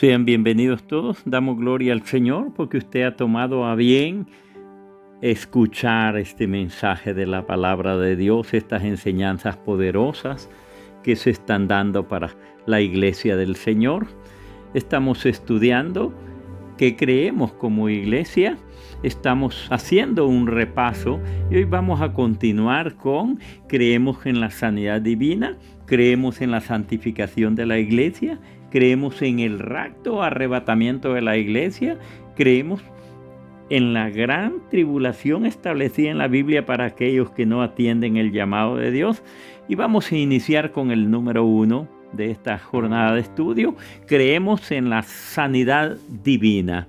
Sean bienvenidos todos, damos gloria al Señor porque usted ha tomado a bien escuchar este mensaje de la palabra de Dios, estas enseñanzas poderosas que se están dando para la iglesia del Señor. Estamos estudiando qué creemos como iglesia, estamos haciendo un repaso y hoy vamos a continuar con creemos en la sanidad divina, creemos en la santificación de la iglesia, creemos en el rapto, arrebatamiento de la iglesia, creemos en la gran tribulación establecida en la Biblia para aquellos que no atienden el llamado de Dios. Y vamos a iniciar con el número 1 de esta jornada de estudio. Creemos en la sanidad divina.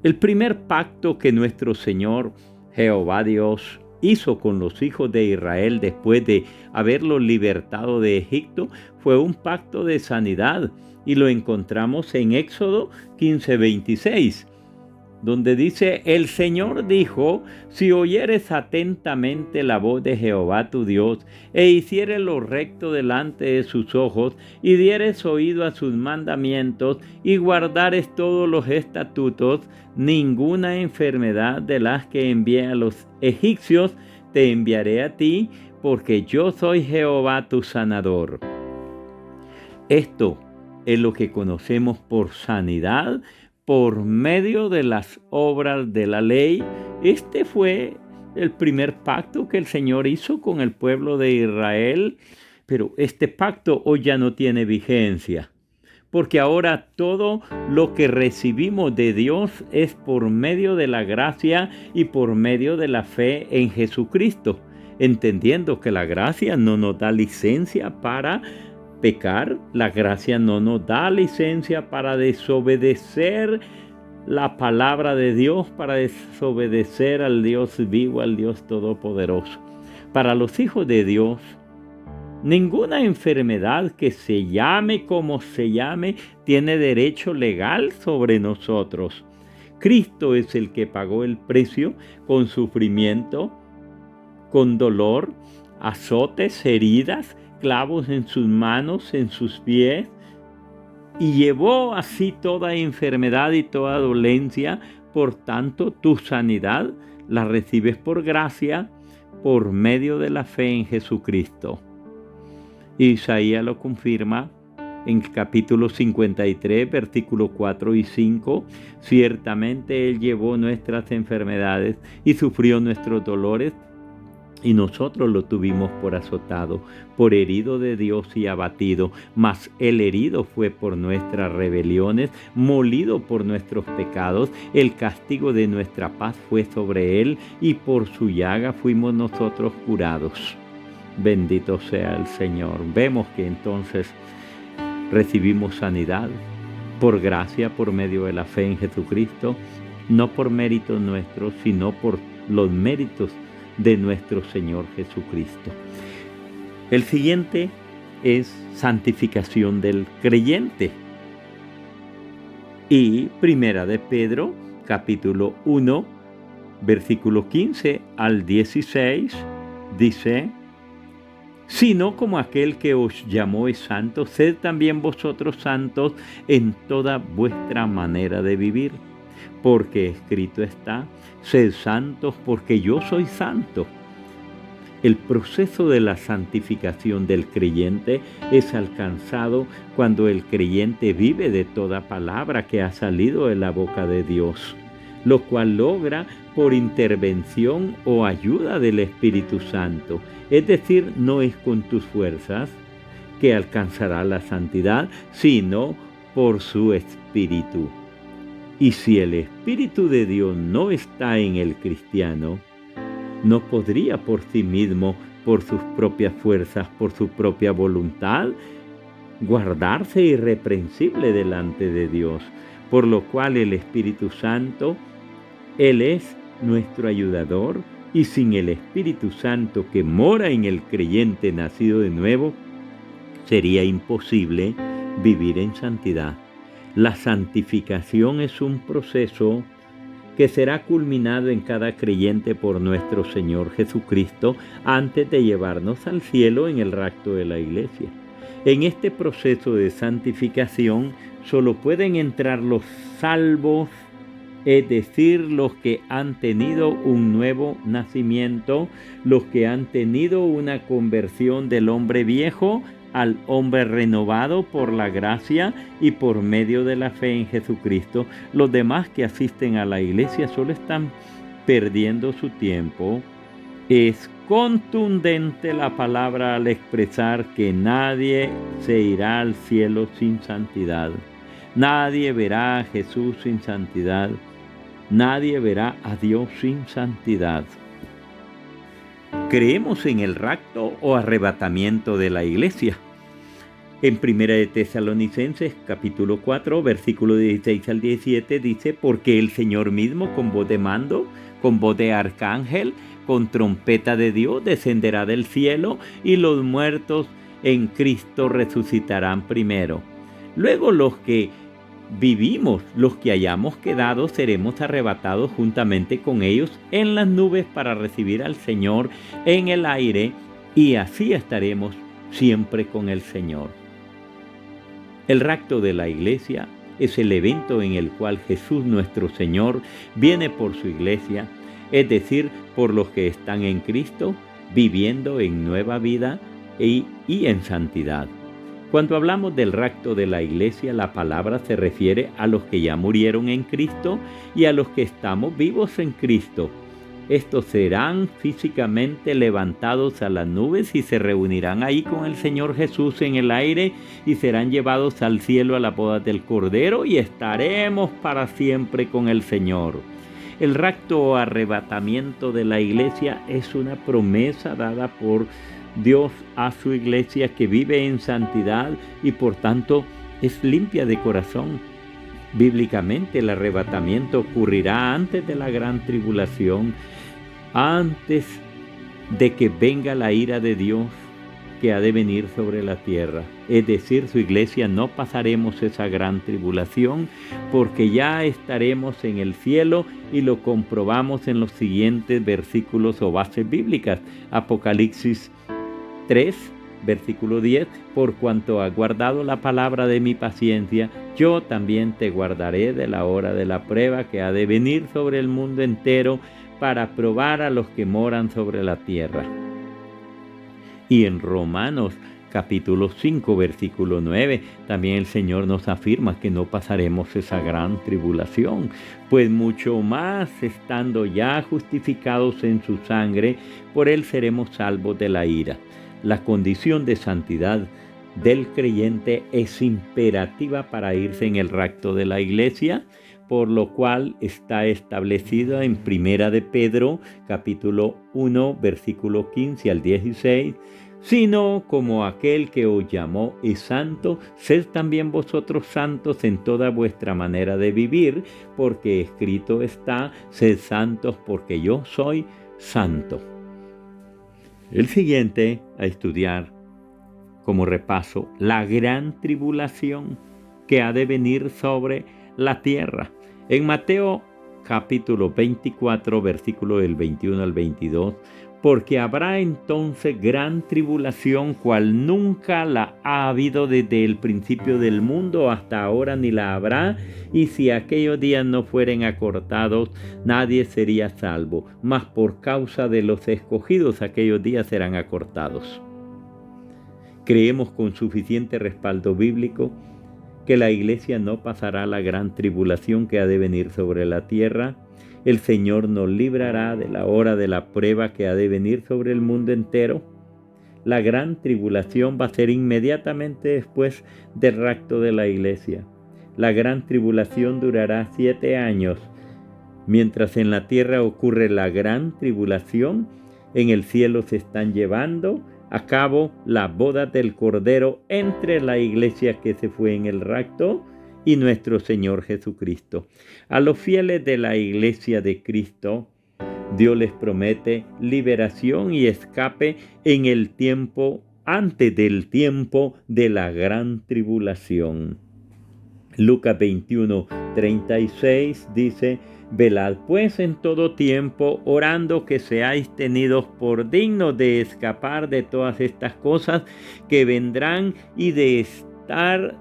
El primer pacto que nuestro Señor Jehová Dios hizo con los hijos de Israel después de haberlos libertado de Egipto fue un pacto de sanidad y lo encontramos en Éxodo 15:26, donde dice: el Señor dijo, si oyeres atentamente la voz de Jehová tu Dios, e hicieres lo recto delante de sus ojos, y dieres oído a sus mandamientos, y guardares todos los estatutos, ninguna enfermedad de las que envié a los egipcios te enviaré a ti, porque yo soy Jehová tu sanador. Esto es lo que conocemos por sanidad, por medio de las obras de la ley. Este fue el primer pacto que el Señor hizo con el pueblo de Israel, pero este pacto hoy ya no tiene vigencia, porque ahora todo lo que recibimos de Dios es por medio de la gracia y por medio de la fe en Jesucristo, entendiendo que la gracia no nos da licencia para pecar, la gracia no nos da licencia para desobedecer la palabra de Dios, para desobedecer al Dios vivo, al Dios todopoderoso. Para los hijos de Dios, ninguna enfermedad que se llame como se llame tiene derecho legal sobre nosotros. Cristo es el que pagó el precio con sufrimiento, con dolor, azotes, heridas, clavos en sus manos, en sus pies, y llevó así toda enfermedad y toda dolencia. Por tanto, tu sanidad la recibes por gracia, por medio de la fe en Jesucristo. Isaías lo confirma en el capítulo 53, versículos 4 y 5. Ciertamente Él llevó nuestras enfermedades y sufrió nuestros dolores, y nosotros lo tuvimos por azotado, por herido de Dios y abatido. Mas el herido fue por nuestras rebeliones, molido por nuestros pecados. El castigo de nuestra paz fue sobre él, y por su llaga fuimos nosotros curados. Bendito sea el Señor. Vemos que entonces recibimos sanidad por gracia, por medio de la fe en Jesucristo, no por méritos nuestros, sino por los méritos de nuestro Señor Jesucristo. El siguiente es santificación del creyente. Y Primera de Pedro, capítulo 1, versículo 15 al 16, dice: sino como aquel que os llamó es santo, sed también vosotros santos en toda vuestra manera de vivir. Porque escrito está: sed santos porque yo soy santo. El proceso de la santificación del creyente es alcanzado cuando el creyente vive de toda palabra que ha salido de la boca de Dios, lo cual logra por intervención o ayuda del Espíritu Santo. Es decir, no es con tus fuerzas que alcanzará la santidad, sino por su Espíritu. Y si el Espíritu de Dios no está en el cristiano, no podría por sí mismo, por sus propias fuerzas, por su propia voluntad, guardarse irreprensible delante de Dios. Por lo cual el Espíritu Santo, Él es nuestro ayudador, y sin el Espíritu Santo que mora en el creyente nacido de nuevo, sería imposible vivir en santidad. La santificación es un proceso que será culminado en cada creyente por nuestro Señor Jesucristo antes de llevarnos al cielo en el rapto de la iglesia. En este proceso de santificación solo pueden entrar los salvos, es decir, los que han tenido un nuevo nacimiento, los que han tenido una conversión del hombre viejo al hombre renovado por la gracia y por medio de la fe en Jesucristo. Los demás que asisten a la iglesia solo están perdiendo su tiempo. Es contundente la palabra al expresar que nadie se irá al cielo sin santidad. Nadie verá a Jesús sin santidad. Nadie verá a Dios sin santidad. ¿Creemos en el rapto o arrebatamiento de la iglesia? En 1 de Tesalonicenses capítulo 4, versículo 16 al 17 dice: porque el Señor mismo con voz de mando, con voz de arcángel, con trompeta de Dios descenderá del cielo, y los muertos en Cristo resucitarán primero. Luego los que vivimos, los que hayamos quedado, seremos arrebatados juntamente con ellos en las nubes para recibir al Señor en el aire, y así estaremos siempre con el Señor. El rapto de la iglesia es el evento en el cual Jesús nuestro Señor viene por su iglesia, es decir, por los que están en Cristo, viviendo en nueva vida y en santidad. Cuando hablamos del rapto de la iglesia, la palabra se refiere a los que ya murieron en Cristo y a los que estamos vivos en Cristo. Estos serán físicamente levantados a las nubes y se reunirán ahí con el Señor Jesús en el aire y serán llevados al cielo a la boda del Cordero y estaremos para siempre con el Señor. El rapto o arrebatamiento de la iglesia es una promesa dada por Dios a su iglesia que vive en santidad y por tanto es limpia de corazón. Bíblicamente el arrebatamiento ocurrirá antes de la gran tribulación, antes de que venga la ira de Dios que ha de venir sobre la tierra. Es decir, su iglesia no pasaremos esa gran tribulación porque ya estaremos en el cielo y lo comprobamos en los siguientes versículos o bases bíblicas. Apocalipsis 3, versículo 10, por cuanto has guardado la palabra de mi paciencia, yo también te guardaré de la hora de la prueba que ha de venir sobre el mundo entero para probar a los que moran sobre la tierra. Y en Romanos capítulo 5, versículo 9, también el Señor nos afirma que no pasaremos esa gran tribulación, pues mucho más estando ya justificados en su sangre, por él seremos salvos de la ira. La condición de santidad del creyente es imperativa para irse en el rapto de la iglesia, por lo cual está establecido en 1 de Pedro, capítulo 1, versículo 15 al 16, sino como aquel que os llamó es santo, sed también vosotros santos en toda vuestra manera de vivir, porque escrito está, sed santos porque yo soy santo. El siguiente a estudiar como repaso, la gran tribulación que ha de venir sobre la tierra. En Mateo capítulo 24, versículo del 21 al 22, porque habrá entonces gran tribulación cual nunca la ha habido desde el principio del mundo hasta ahora ni la habrá, y si aquellos días no fueren acortados, nadie sería salvo, mas por causa de los escogidos aquellos días serán acortados. Creemos con suficiente respaldo bíblico que la iglesia no pasará la gran tribulación que ha de venir sobre la tierra. El Señor nos librará de la hora de la prueba que ha de venir sobre el mundo entero. La gran tribulación va a ser inmediatamente después del rapto de la iglesia. La gran tribulación durará 7 años. Mientras en la tierra ocurre la gran tribulación, en el cielo se están llevando a cabo la boda del Cordero entre la iglesia que se fue en el rapto y nuestro Señor Jesucristo. A los fieles de la iglesia de Cristo, Dios les promete liberación y escape en el tiempo, antes del tiempo de la gran tribulación. Lucas 21, 36 dice: Velad pues en todo tiempo, orando que seáis tenidos por dignos de escapar de todas estas cosas que vendrán y de estar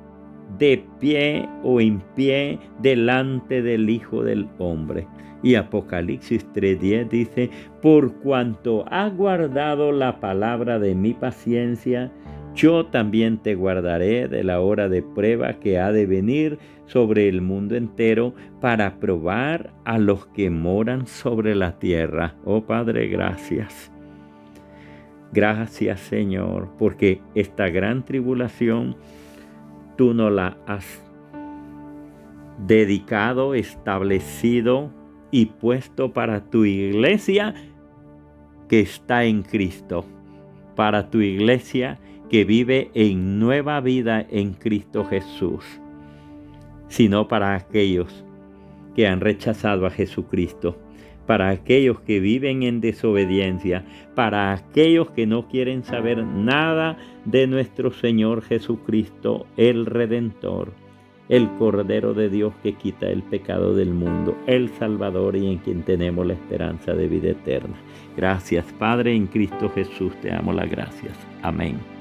de pie o en pie delante del Hijo del Hombre. Y Apocalipsis 3:10 dice: por cuanto has guardado la palabra de mi paciencia, yo también te guardaré de la hora de prueba que ha de venir sobre el mundo entero para probar a los que moran sobre la tierra. Oh Padre, gracias. Gracias, Señor, porque esta gran tribulación tú nos la has dedicado, establecido y puesto para tu iglesia que está en Cristo, para tu iglesia que vive en nueva vida en Cristo Jesús, sino para aquellos que han rechazado a Jesucristo, para aquellos que viven en desobediencia, para aquellos que no quieren saber nada de nuestro Señor Jesucristo, el Redentor, el Cordero de Dios que quita el pecado del mundo, el Salvador y en quien tenemos la esperanza de vida eterna. Gracias, Padre, en Cristo Jesús te damos las gracias. Amén.